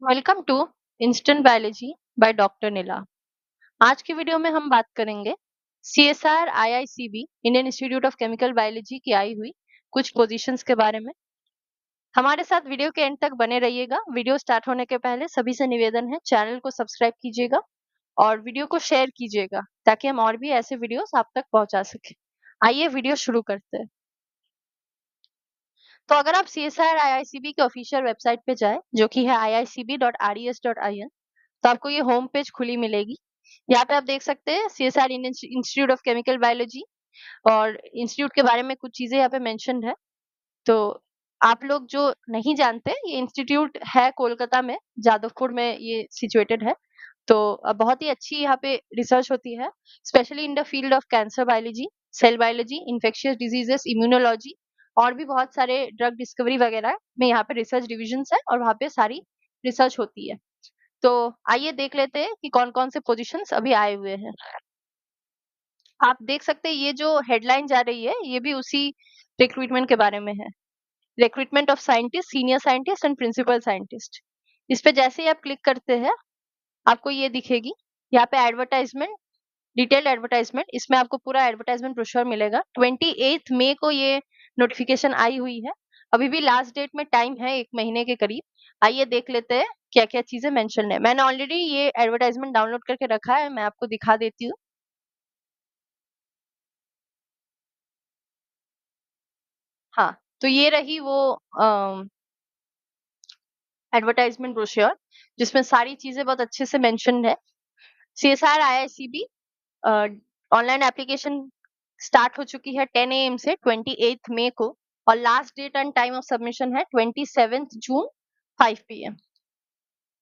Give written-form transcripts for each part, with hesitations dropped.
Welcome to instant biology by doctor Neela. आज की video में हम बात करेंगे CSR IICB Indian Institute of Chemical Biology की आई हुई कुछ पोजीशंस के बारे में। हमारे साथ वीडियो के एंड तक बने रहिएगा। वीडियो स्टार्ट होने के पहले सभी से निवेदन है, चैनल को सब्सक्राइब कीजिएगा और वीडियो को शेयर कीजिएगा ताकि हम और भी ऐसे वीडियोस आप तक पहुंचा सके। आइए वीडियो शुरू करते हैं। तो अगर आप सीएसआर आईआईसीबी के ऑफिशियल वेबसाइट पे जाए जो कि है iicb.res.in, तो आपको ये होम पेज खुली मिलेगी। यहाँ पे आप देख सकते हैं CSR institute of Chemical biology और इंस्टीट्यूट के बारे में कुछ चीजें यहाँ पे मेंशन्ड है। तो आप लोग जो नहीं जानते, ये इंस्टीट्यूट है कोलकाता में, जादवपुर में ये सिचुएटेड है। तो बहुत ही अच्छी यहाँ पे रिसर्च होती है, specially in the field of cancer biology, cell biology, infectious diseases, immunology और भी बहुत सारे ड्रग डिस्कवरी वगैरह में यहाँ पे रिसर्च डिविजन्स है और वहाँ पे सारी रिसर्च होती है। तो आइए देख लेते हैं कि कौन-कौन से पोजीशंस अभी आए हुए हैं। आप देख सकते हैं ये जो हेडलाइन जा रही है, ये भी उसी रिक्रूटमेंट के बारे में है। Recruitment of scientist, senior scientist and principal scientist. इस पे जैसे ही आप क्लिक करते हैं, आपको ये दिखेगी। यहाँ पे एडवर्टाइजमेंट, डिटेल्ड एडवर्टाइजमेंट, इसमें आपको पूरा एडवर्टाइजमेंट ब्रोशर मिलेगा। 28 मई को ये नोटिफिकेशन आई हुई है। अभी भी लास्ट डेट में टाइम है 1 महीने के करीब। आइए देख लेते हैं क्या-क्या चीजें मेंशन है। मैंने ऑलरेडी ये एडवर्टाइजमेंट डाउनलोड करके रखा है, मैं आपको दिखा देती हूँ। हाँ, तो ये रही वो एडवर्टाइजमेंट ब्रोशर जिसमें सारी चीजें बहुत अच्छे से मेंशन्ड है। CSR IICB online application start हो चुकी है 10 AM से 28 मई को और last date and time of submission है 27 जून 5 PM।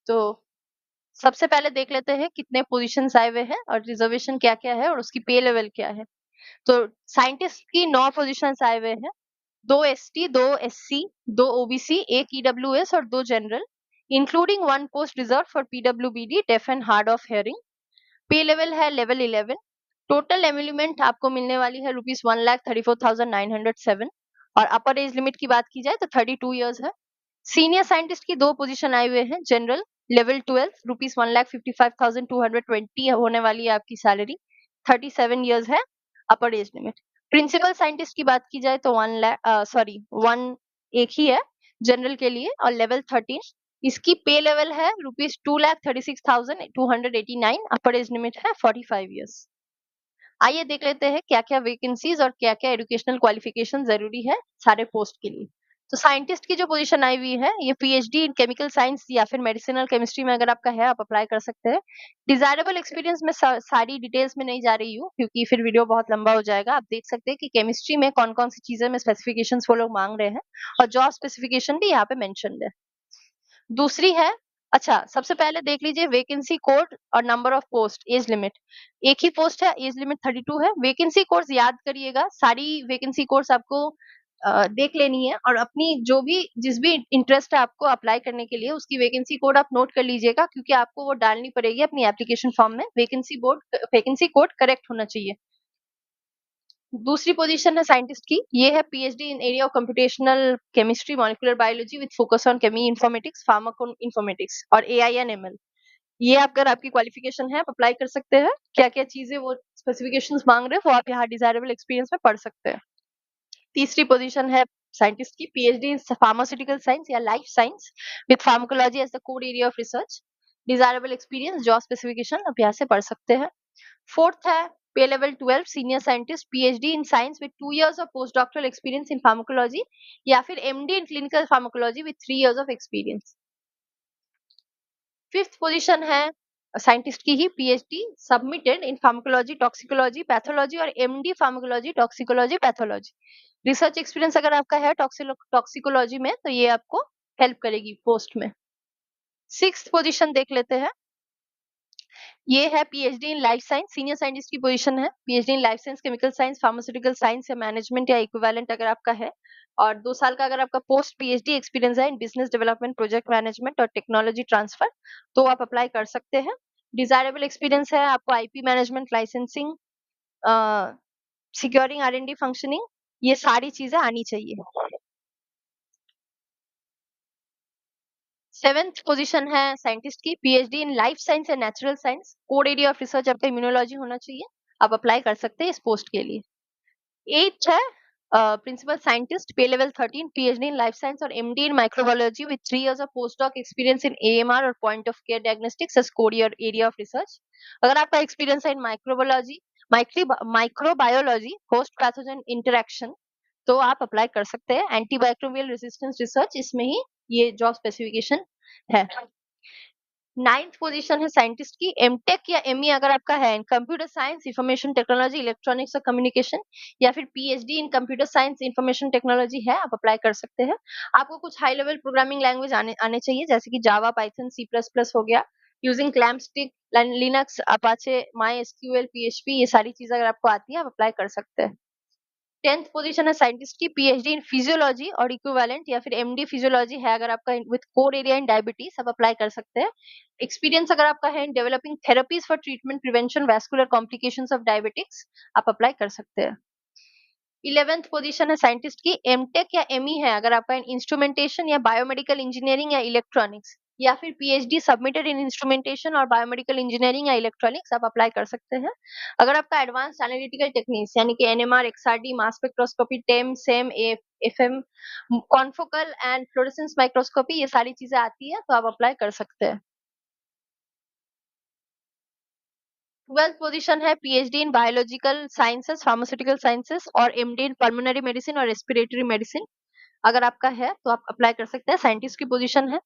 तो सबसे पहले देख लेते हैं कितने पोजीशंस आए हुए हैं और रिजर्वेशन क्या-क्या है और उसकी पे लेवल क्या है। तो साइंटिस्ट की 9 पोजीशंस आए हुए हैं। 2 एसटी, 2 एससी, 2 ओबीसी, 1 ईडब्ल्यूएस और 2 general, including 1 post reserve for PWBD deaf and hard of hearing. पे लेवल है लेवल 11। टोटल एम्यूलमेंट आपको मिलने वाली है रुपीज 1,34,907 और अपर एज लिमिट की बात की जाए तो 32 ईयर्स है। सीनियर साइंटिस्ट की 2 पोजीशन आए हुए हैं। जनरल लेवल 12 रुपीज 1,55,220 होने वाली है आपकी सैलरी। 37 ईयर्स है upper age limit. Principal scientist की बात की जाए तो 1 एक ही है जनरल के लिए और लेवल 13। इसकी पे लेवल है रुपीज 2,36,289। अपर एज लिमिट है 45 ईयर्स। आइए देख लेते हैं क्या-क्या वैकेंसीज और क्या-क्या एजुकेशनल क्वालिफिकेशन जरूरी है सारे पोस्ट के लिए। तो साइंटिस्ट की जो पोजीशन आई हुई है, ये पीएचडी इन केमिकल साइंस या फिर मेडिसिनल केमिस्ट्री में अगर आपका है, आप अप्लाई कर सकते हैं। डिजायरेबल एक्सपीरियंस में सारी डिटेल्स में नहीं जा रही हूँ क्योंकि फिर वीडियो बहुत लंबा हो जाएगा। आप देख सकते हैं कि केमिस्ट्री में कौन-कौन सी चीजें में स्पेसिफिकेशंस वो लोग मांग रहे हैं और जॉब स्पेसिफिकेशन भी यहाँ पे मेंशन्ड है। दूसरी है, अच्छा सबसे पहले देख लीजिए वैकेंसी कोड और number of post, age limit. एक ही पोस्ट है, एज लिमिट 32 है। वैकेंसी कोड्स याद करिएगा, सारी वैकेंसी कोड्स आपको देख लेनी है और अपनी जो भी जिस भी इंटरेस्ट है आपको अप्लाई करने के लिए, उसकी वैकेंसी कोड आप नोट कर लीजिएगा क्योंकि आपको वो डालनी पड़ेगी अपनी एप्लीकेशन फॉर्म में। वैकेंसी कोड करेक्ट होना चाहिए। दूसरी पोजीशन है साइंटिस्ट की, ये है PhD in area of computational chemistry, molecular biology with focus on cheminformatics, pharmacoinformatics और एआई एंड एमएल। ये अगर आपकी क्वालिफिकेशन है, आप अप्लाई कर सकते हैं। क्या-क्या चीजें वो स्पेसिफिकेशंस मांग रहे हैं, वो आप यहाँ डिजायरेबल एक्सपीरियंस में पढ़ सकते हैं। तीसरी पोजीशन है साइंटिस्ट की, पीएचडी इन फार्मास्यूटिकल साइंस या life science with pharmacology as the core area of research. Desirable experience, job specification आप यहाँ से पढ़ सकते हैं। फोर्थ है pay level 12 senior scientist, PhD in science with 2 years of post doctoral experience in pharmacology या फिर MD in clinical pharmacology with 3 years of experience. Fifth position है साइंटिस्ट की ही, PhD submitted in pharmacology, toxicology, pathology और MD pharmacology, toxicology, pathology. Research experience अगर आपका है toxicology में तो ये आपको हेल्प करेगी पोस्ट में। सिक्स्थ पोजीशन देख लेते हैं, ये है PhD in life science, senior scientist की पोजीशन है। PhD in life science, chemical science, pharmaceutical science या मैनेजमेंट या इक्विवेलेंट अगर आपका है और 2 साल का अगर आपका पोस्ट पीएचडी एक्सपीरियंस है in business development, project management और टेक्नोलॉजी ट्रांसफर, तो आप अप्लाई कर सकते हैं। डिजायरेबल एक्सपीरियंस है आपको IP management, licensing, securing R and D functioning, ये सारी चीजें आनी चाहिए। सेवेंथ पोजीशन है साइंटिस्ट की PhD in life science and natural science. Core area of research आपका इम्यूनोलॉजी होना चाहिए। आप अप्लाई कर सकते हैं इस पोस्ट के लिए। एट है principal scientist pay level 13 PhD in life science और MD in microbiology with 3 years of post doc experience in AMR और point of care diagnostics as core area of research. अगर आपका एक्सपीरियंस है in microbiology microbiology host pathogen interaction तो आप apply कर सकते हैं। एंटीबायोक्रोबियल रेजिस्टेंस रिसर्च इसमें ही ये जॉब स्पेसिफिकेशन है। नाइन्थ पोजीशन है साइंटिस्ट की एमटेक या एमई अगर आपका है इन computer science information technology electronics और कम्युनिकेशन या फिर PhD in computer science information technology है आप अप्लाई कर सकते हैं। आपको कुछ हाई लेवल प्रोग्रामिंग लैंग्वेज आने चाहिए जैसे कि Java Python C plus plus हो गया यूजिंग क्लैम्पस्टिक Linux Apache MySQL PHP ये सारी चीजें अगर आपको आती है आप अप्लाई कर सकते हैं। 10th पोजीशन है साइंटिस्ट की पीएचडी इन फिजियोलॉजी और इक्विवेलेंट या फिर एमडी फिजियोलॉजी है अगर आपका with core area in diabetes आप अप्लाई कर सकते हैं। एक्सपीरियंस अगर आपका है in developing therapies for treatment prevention vascular complications of diabetics आप अप्लाई कर सकते हैं। 11th पोजीशन है साइंटिस्ट की एमटेक या एमई है अगर आपका इन इंस्ट्रूमेंटेशन या बायोमेडिकल इंजीनियरिंग या इलेक्ट्रॉनिक्स या फिर पीएचडी सबमिटेड इन इंस्ट्रूमेंटेशन और बायोमेडिकल इंजीनियरिंग या इलेक्ट्रॉनिक्स आप अप्लाई कर सकते हैं। अगर आपका एडवांस एनालिटिकल टेक्निक्स यानी कि NMR XRD mass spectroscopy time same FM confocal and fluorescence microscopy ये सारी चीजें आती है तो आप अप्लाई कर सकते हैं। 12th पोजीशन है PhD in biological sciences pharmaceutical sciences और एमडी इन पल्मोनरी मेडिसिन और रेस्पिरेटरी मेडिसिन अगर आपका है तो आप अप्लाई कर सकते हैं। साइंटिस्ट की पोजीशन है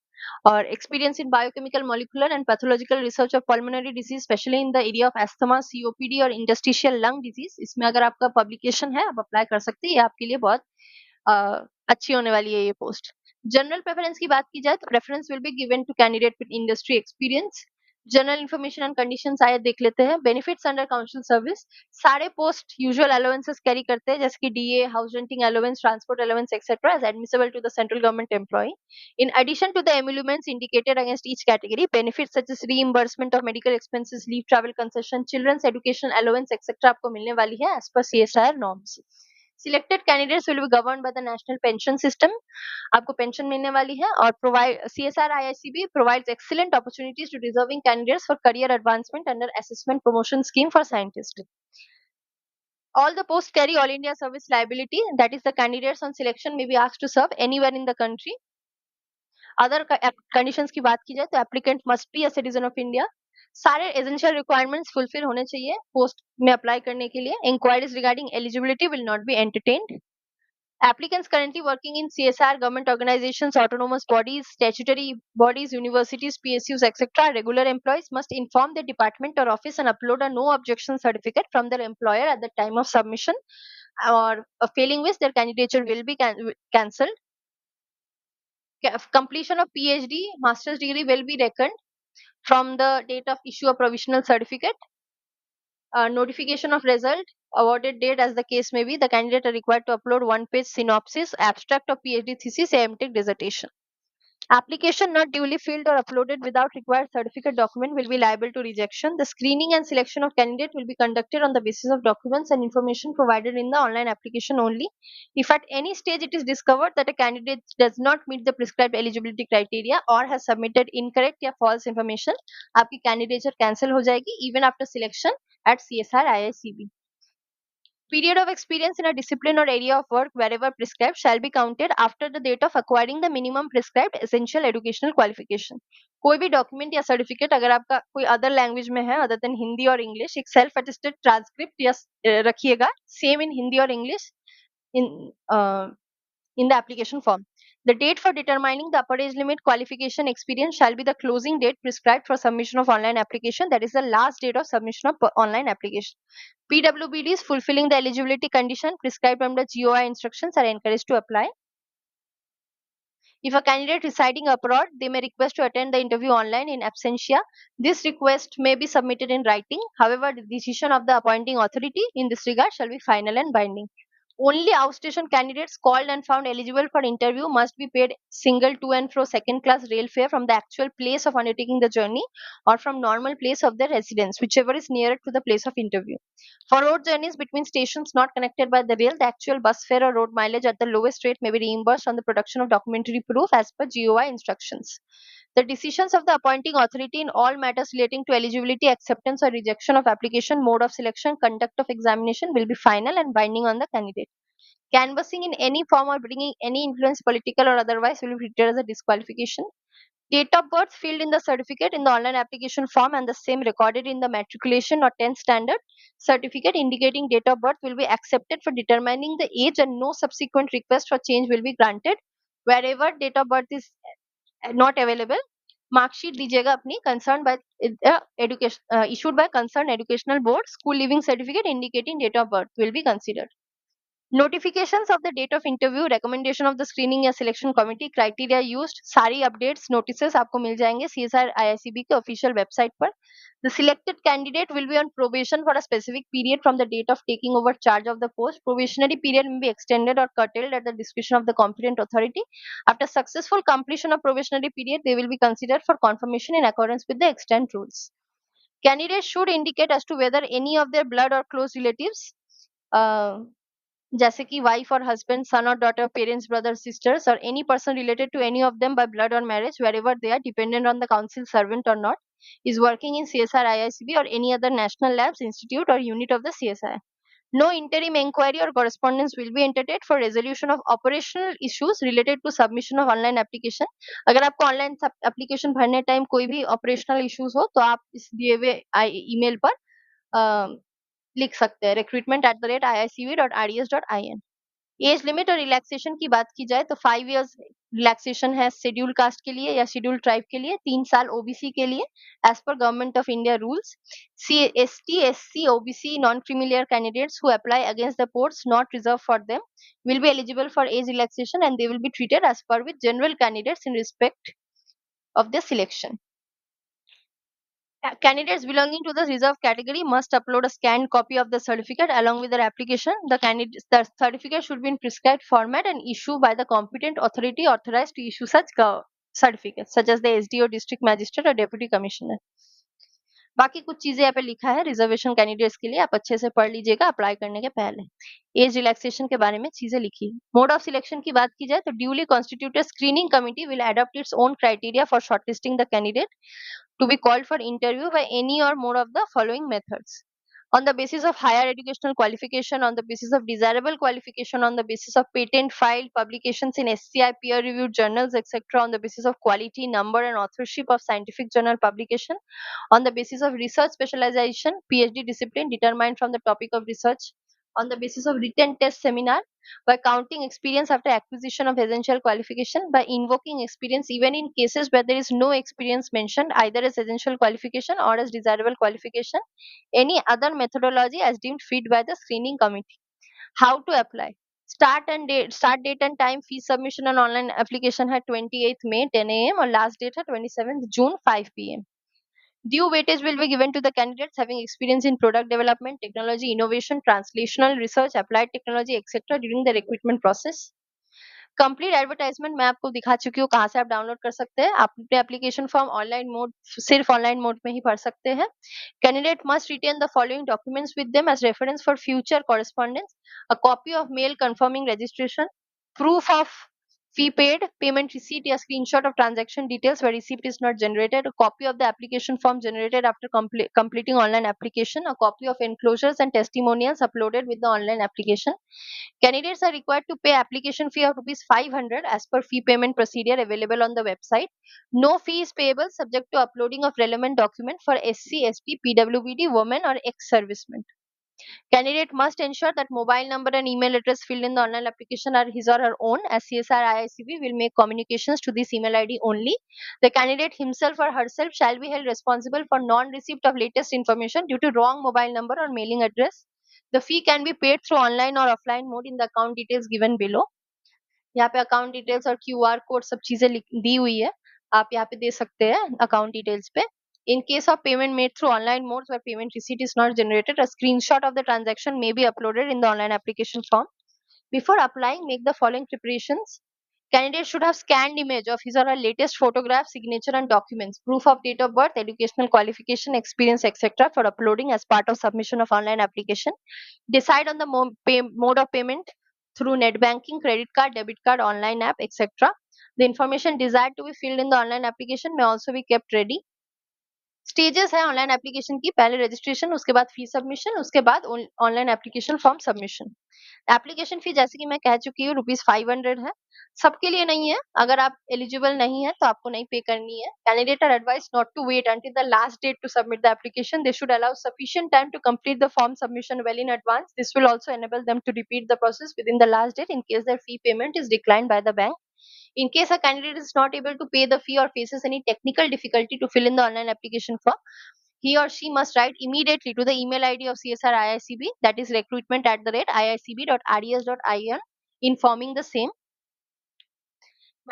और experience in biochemical molecular and pathological research of pulmonary disease specially in the area of asthma COPD और इंटरस्टिशियल लंग डिजीज इसमें अगर आपका पब्लिकेशन है आप अप्लाई कर सकते हैं। ये आपके लिए बहुत अच्छी होने वाली है ये पोस्ट। जनरल प्रेफरेंस की बात की जाए तो preference will be given to candidate with industry experience. General information and conditions आए देख लेते हैं। बेनिफिट्स अंडर काउंसिल सर्विस सारे पोस्ट यूजुअल अलाउंसेस कैरी करते हैं जैसे कि DA house renting allowance transport allowance etcetera as admissible to the central government employ. In addition to the emoluments indicated against each category, benefits such as reimbursement of medical expenses, leave travel concession, children's education allowance, etc. आपको मिलने वाली है as per CSIR norms. Selected candidates will be governed by the National Pension System. आपको pension मिलने वाली है और provide CSR IICB provides excellent opportunities to deserving candidates for career advancement under assessment promotion scheme for scientists. All the posts carry all India service liability. That is, the candidates on selection may be asked to serve anywhere in the country. Other conditions की बात की जाए तो applicant must be a citizen of India. सारे essential requirements fulfil होने चाहिए post में apply करने के लिए। Inquiries regarding eligibility will not be entertained. Applicants currently working in CSR, government organizations, autonomous bodies, statutory bodies, universities, PSUs, etc., regular employees must inform the department or office and upload a no objection certificate from their employer at the time of submission, or failing which their candidature will be cancelled. Completion of PhD, master's degree will be reckoned from the date of issue of provisional certificate. Notification of result, awarded date as the case may be, the candidate are required to upload one-page synopsis, abstract of PhD thesis, MTech dissertation. Application not duly filled or uploaded without required certificate document will be liable to rejection. The screening and selection of candidate will be conducted on the basis of documents and information provided in the online application only. If at any stage it is discovered that a candidate does not meet the prescribed eligibility criteria or has submitted incorrect or false information, आपकी candidature cancel हो जाएगी even after selection at CSR IICB. Period of experience in a discipline or area of work wherever prescribed shall be counted after the date of acquiring the minimum prescribed essential educational qualification. कोई भी document या certificate अगर आपका कोई other language में है other than Hindi और English एक सेल्फ अटेस्टेड ट्रांसक्रिप्ट या रखिएगा सेम इन हिंदी और English in the application form. The date for determining the upper age limit qualification experience shall be the closing date prescribed for submission of online application, that is the last date of submission of online application. PWBDs fulfilling the eligibility condition prescribed under GOI instructions are encouraged to apply. If a candidate residing abroad, they may request to attend the interview online in absentia. This request may be submitted in writing. However, the decision of the appointing authority in this regard shall be final and binding. Only outstation candidates called and found eligible for interview must be paid single to and fro second class rail fare from the actual place of undertaking the journey or from normal place of their residence, whichever is nearer to the place of interview. For road journeys between stations not connected by the rail, the actual bus fare or road mileage at the lowest rate may be reimbursed on the production of documentary proof as per GOI instructions. The decisions of the appointing authority in all matters relating to eligibility, acceptance, or rejection of application, mode of selection, conduct of examination will be final and binding on the candidate. Canvassing in any form or bringing any influence, political or otherwise, will be treated as a disqualification. Date of birth filled in the certificate in the online application form and the same recorded in the matriculation or 10th standard certificate indicating date of birth will be accepted for determining the age, and no subsequent request for change will be granted. Wherever date of birth is not available, marksheet दीजिएगा अपनी concerned by education issued by concerned educational board. School leaving certificate indicating date of birth will be considered. Notifications of the date of interview, recommendation of the screening या selection committee, criteria used, सारी updates notices आपको मिल जाएंगे CSR IICB के official website पर. The selected candidate will be on probation for a specific period from the date of taking over charge of the post. Probationary period may be extended or curtailed at the discretion of the competent authority. After successful completion of probationary period, they will be considered for confirmation in accordance with the extant rules. Candidates should indicate as to whether any of their blood or close relatives, uh, जैसे कि wife or husband, son or daughter, parents, brothers, sisters, or any person related to any of them by blood or marriage, wherever they are dependent on the council servant or not, is working in CSR IICB or any other national labs, institute, or unit of the CSI. No interim inquiry or correspondence will be entertained for resolution of operational issues related to submission of online application. अगर आपको online application भरने time कोई भी operational issues हो तो आप इस दिए हुए ईमेल पर लिख सकते हैं recruitment@iicb.rds.in. एज लिमिट और रिलैक्सेशन की बात की जाए तो 5 years रिलैक्सेशन है शेड्यूल कास्ट के लिए या शेड्यूल ट्राइब के लिए, 3 साल ओबीसी के लिए एज पर government of India rules. ST, SC, OBC, non-creamier candidates who apply against the posts not reserved for them will be eligible for age relaxation and they will be treated as per with general candidates in respect of their selection. Candidates belonging to the reserved category must upload a scanned copy of the certificate along with their application. The certificate should be in prescribed format and issued by the competent authority authorized to issue such certificates, such as the SDO, district magistrate, or deputy commissioner. बाकी कुछ चीजें यहाँ पे लिखा है reservation candidates के लिए, आप अच्छे से पढ़ लीजिएगा अप्लाई करने के पहले. एज रिलैक्सेशन के बारे में चीजें लिखी. मोड ऑफ सिलेक्शन की बात की जाए तो duly constituted screening committee will adopt its own criteria for shortlisting the candidate to be called for interview by any or more of the following methods: on the basis of higher educational qualification, on the basis of desirable qualification, on the basis of patent filed publications in SCI peer reviewed journals, etc., on the basis of quality, number, and authorship of scientific journal publication, on the basis of research specialization, PhD discipline determined from the topic of research, on the basis of written test seminar, by counting experience after acquisition of essential qualification, by invoking experience even in cases where there is no experience mentioned either as essential qualification or as desirable qualification, any other methodology as deemed fit by the screening committee. How to apply? Start date and time. Fee submission and online application है 28th May 10 a.m. और last date है 27th June 5 p.m. Due weightage will be given to the candidates having experience in product development, technology, innovation, translational research, applied technology, etc. during the recruitment process. Complete advertisement मैं आपको दिखा चुकी हूँ कहाँ से आप download कर सकते हैं. आप अपने एप्लीकेशन फॉर्म ऑनलाइन मोड, सिर्फ ऑनलाइन मोड में ही भर सकते हैं. Candidate must retain the following documents with them as reference for future correspondence: a copy of mail confirming registration, proof of fee paid, payment receipt या screenshot of transaction details where receipt is not generated, a copy of the application form generated after completing online application, a copy of enclosures and testimonials uploaded with the online application. Candidates are required to pay application fee of rupees 500 as per fee payment procedure available on the website. No fee is payable subject to uploading of relevant document for SC, ST, PWBD, women or ex-servicemen. Candidate must ensure that mobile number and email address filled in the online application are his or her own, as CSR IICB will make communications to this email ID only. The candidate himself or herself shall be held responsible for non-receipt of latest information due to wrong mobile number or mailing address. The fee can be paid through online or offline mode in the account details given below. यहाँ पे account details और QR code सब चीजें दी हुई है, आप यहाँ पे दे सकते हैं अकाउंट डिटेल्स पे. In case of payment made through online modes where payment receipt is not generated, a screenshot of the transaction may be uploaded in the online application form. Before applying, make the following preparations. Candidate should have scanned image of his or her latest photograph, signature and documents, proof of date of birth, educational qualification, experience, etc. for uploading as part of submission of online application. Decide on the mode of payment through net banking, credit card, debit card, online app, etc. The information desired to be filled in the online application may also be kept ready. Stages है online application की, पहले registration, उसके बाद फी submission, उसके बाद online application form submission. Application fee जैसे कि मैं कह चुकी हूँ ₹500 है, सबके लिए नहीं है। अगर आप एलिजिबल नहीं है तो आपको नहीं पे करनी है। Candidate are advised not to wait until the last date to submit the application. They should allow sufficient time to complete the form submission well in advance. This will also enable them to repeat the process within the last date in case their fee payment is declined by the bank. In case a candidate is not able to pay the fee or faces any technical difficulty to fill in the online application form, he or she must write immediately to the email ID of CSR IICB, that is recruitment@iicb.rds.in, informing the same.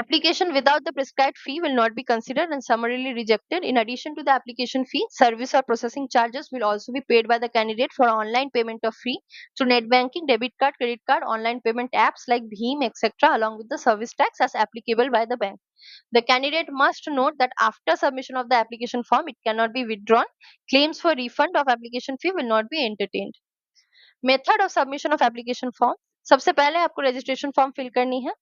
Application without the prescribed fee will not be considered and summarily rejected. In addition to the application fee, service or processing charges will also be paid by the candidate for online payment of fee through net banking, debit card, credit card, online payment apps like Bheem, etc., along with the service tax as applicable by the bank. The candidate must note that after submission of the application form, it cannot be withdrawn. Claims for refund of application fee will not be entertained. Method of submission of application form, सबसे पहले आपको registration form fill करनी है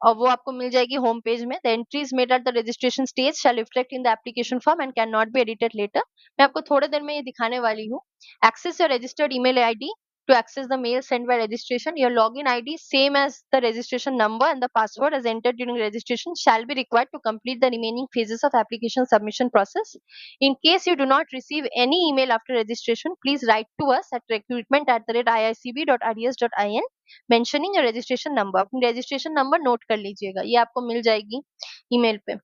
और वो आपको मिल जाएगी होम पेज में। The entries made at the registration stage shall reflect in the application form and can not be edited later. मैं आपको थोड़े देर में ये दिखाने वाली हूँ। Access your registered email ID to access the mail sent by registration. Your login ID, same as the registration number, and the password as entered during registration shall be required to complete the remaining phases of application submission process. In case you do not receive any email after registration, please write to us at recruitment@iicb.rds.in mentioning your registration number. अपनी registration number note कर लीजिएगा, ये आपको मिल जाएगी email पे।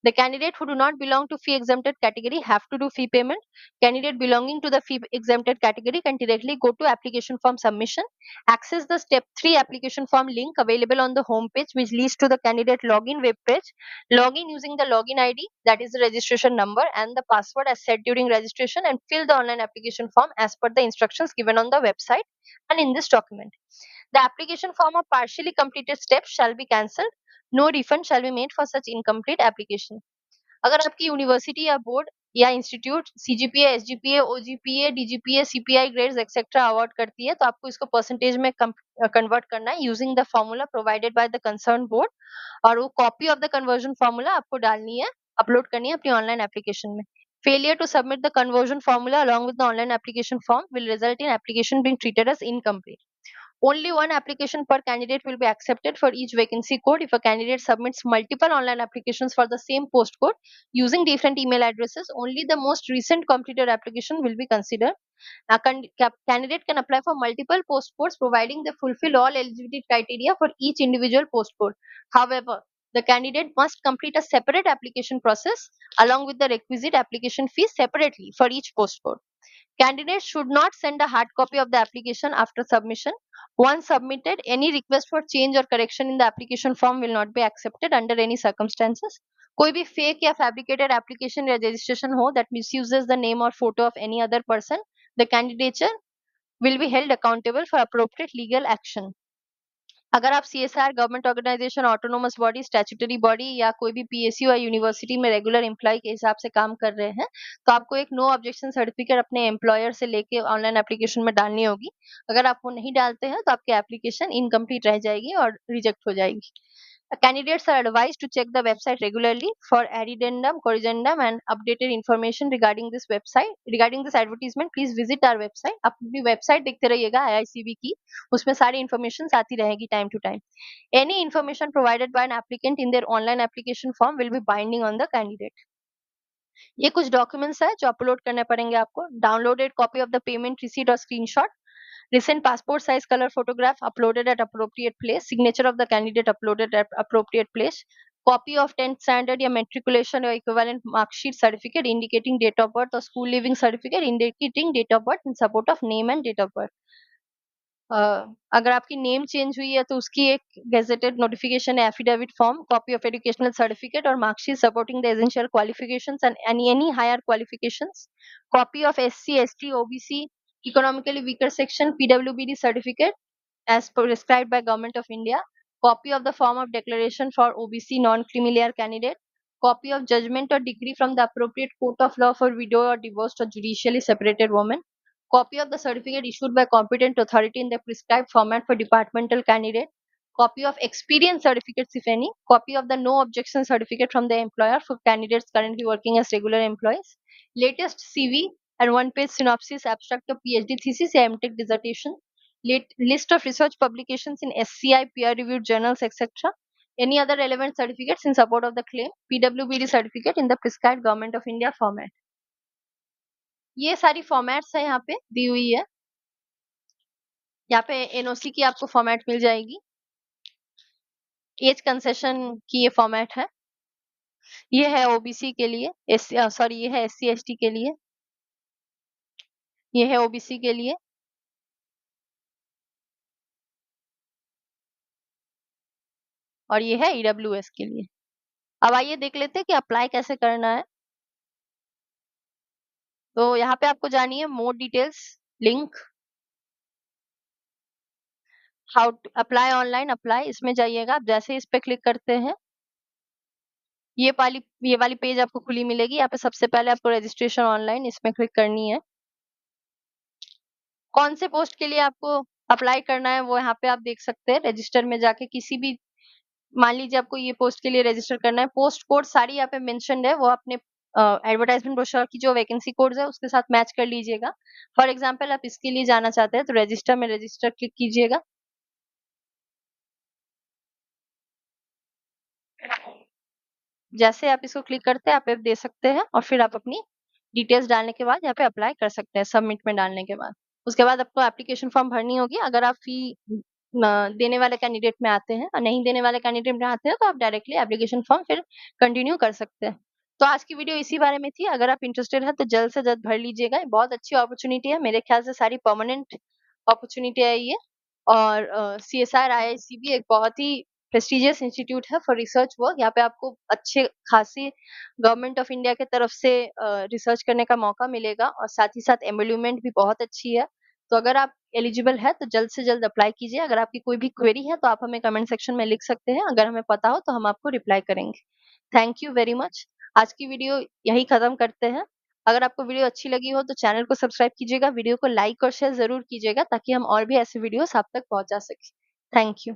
The candidate who do not belong to fee exempted category have to do fee payment. Candidate belonging to the fee exempted category can directly go to application form submission, access the step 3 application form link available on the home page, which leads to the candidate login web page. Login using the login ID, that is the registration number, and the password as set during registration, and fill the online application form as per the instructions given on the website and in this document. The application form of partially completed steps shall be cancelled. No refund shall be made for such incomplete application. अगर आपकी university या board या institute CGPA, SGPA, OGPA, DGPA, CPI grades etcetera award करती है तो आपको इसको percentage में कन्वर्ट करना है using the formula provided by the concern board, और वो copy of the conversion formula आपको डालनी है, अपलोड करनी है अपनी ऑनलाइन एप्लीकेशन में। Failure to submit the conversion formula along with the online application form will result in application being treated as incomplete. Only one application per candidate will be accepted for each vacancy code. If a candidate submits multiple online applications for the same post code using different email addresses, only the most recent completed application will be considered. A candidate can apply for multiple post codes providing they fulfill all eligibility criteria for each individual post code. However, the candidate must complete a separate application process along with the requisite application fees separately for each post code. Candidates should not send a hard copy of the application after submission. Once submitted, any request for change or correction in the application form will not be accepted under any circumstances. कोई भी fake या fabricated application या registration हो that misuses the name or photo of any other person, the candidature will be held accountable for appropriate legal action. अगर आप CSR, government organisation, autonomous body, statutory body या कोई भी PSU या university में regular employ के हिसाब से काम कर रहे हैं तो आपको एक नो ऑब्जेक्शन सर्टिफिकेट अपने एम्प्लॉयर से लेके ऑनलाइन एप्लीकेशन में डालनी होगी। अगर आप वो नहीं डालते हैं तो आपकी एप्लीकेशन इनकम्प्लीट रह जाएगी और रिजेक्ट हो जाएगी। Candidates are advised to check the website regularly for addendum, corrigendum, and updated information regarding this website. Regarding this advertisement, please visit our website. आप अपनी website देखते रहिएगा IICB की, उसमें सारी information आती रहेगी time to time. Any information provided by an applicant in their online application form will be binding on the candidate. ये कुछ documents है जो upload करने पड़ेंगे आपको. Downloaded copy of the payment receipt or screenshot. Recent passport size color photograph uploaded at appropriate place. Signature of the candidate uploaded at appropriate place. Copy of 10th standard या matriculation or equivalent mark sheet certificate indicating date of birth or school leaving certificate indicating date of birth in support of name and date of birth. अगर आपकी name change हुई है तो उसकी एक gazetted notification है, affidavit form, copy of educational certificate और marksheet supporting the essential qualifications and any higher qualifications, copy of SC, ST, OBC, economically weaker section, PWBD certificate as prescribed by Government of India, copy of the form of declaration for OBC non-creamy candidate, copy of judgment or decree from the appropriate court of law for widow or divorced or judicially separated woman, copy of the certificate issued by competent authority in the prescribed format for departmental candidate, copy of experience certificates if any, copy of the no objection certificate from the employer for candidates currently working as regular employees, latest CV and one-page synopsis abstract of PhD thesis or MTech dissertation, list of research publications in SCI peer-reviewed journals, etc. Any other relevant certificates in support of the claim, PWBD certificate in the prescribed Government of India format. ये सारी formats है यहाँ पे दी हुई है. यहाँ पे NOC की आपको फॉर्मेट मिल जाएगी. एज कंसेशन की ये फॉर्मेट है. ये है ओबीसी के लिए, ये है एससी एसटी के लिए, ये है ओबीसी के लिए, और ये है ईडब्ल्यूएस के लिए. अब आइए देख लेते हैं कि अप्लाई कैसे करना है. तो यहाँ पे आपको जानी है more details, link, how to apply online apply, इसमें जाइएगा. आप जैसे इस पे क्लिक करते हैं ये वाली पेज आपको खुली मिलेगी. यहाँ पे सबसे पहले आपको रजिस्ट्रेशन ऑनलाइन इसमें क्लिक करनी है. कौन से पोस्ट के लिए आपको अप्लाई करना है वो यहाँ पे आप देख सकते हैं. रजिस्टर में जाके किसी भी, मान लीजिए आपको ये पोस्ट के लिए रजिस्टर करना है, पोस्ट कोड सारी यहाँ पे मेंशन्ड है, वो अपने एडवर्टाइजमेंट ब्रोशर की जो वैकेंसी कोड्स है उसके साथ मैच कर लीजिएगा. फॉर एग्जांपल आप इसके लिए जाना चाहते हैं तो रजिस्टर में रजिस्टर क्लिक कीजिएगा. जैसे आप इसको क्लिक करते हैं आप दे सकते हैं और फिर आप अपनी डिटेल्स डालने के बाद यहाँ पे अप्लाई कर सकते हैं सबमिट में डालने के बाद. उसके बाद आपको एप्लीकेशन फॉर्म भरनी होगी. अगर आप फी देने वाले कैंडिडेट में आते हैं और नहीं देने वाले कैंडिडेट में आते हैं तो आप डायरेक्टली एप्लीकेशन फॉर्म फिर कंटिन्यू कर सकते हैं. तो आज की वीडियो इसी बारे में थी. अगर आप इंटरेस्टेड है तो जल्द से जल्द भर लीजिएगा. ये बहुत अच्छी अपॉर्चुनिटी है. मेरे ख्याल से सारी परमानेंट अपॉर्चुनिटी है ये. और CSIR IIC भी एक बहुत ही प्रेस्टिजियस इंस्टीट्यूट है फॉर रिसर्च वर्क. यहाँ पे आपको अच्छे खासी गवर्नमेंट ऑफ इंडिया के तरफ से रिसर्च करने का मौका मिलेगा और साथ ही साथ एम्बेलुमेंट भी बहुत अच्छी है. तो अगर आप एलिजिबल है तो जल्द से जल्द अप्लाई कीजिए. अगर आपकी कोई भी क्वेरी है तो आप हमें कमेंट सेक्शन में लिख सकते हैं. अगर हमें पता हो तो हम आपको रिप्लाई करेंगे. Thank you very much. आज की वीडियो यही खत्म करते हैं. अगर आपको वीडियो अच्छी लगी हो तो चैनल को सब्सक्राइब कीजिएगा, वीडियो को लाइक और शेयर जरूर कीजिएगा ताकि हम और भी ऐसे वीडियोस आप तक पहुंचा सकें. Thank you.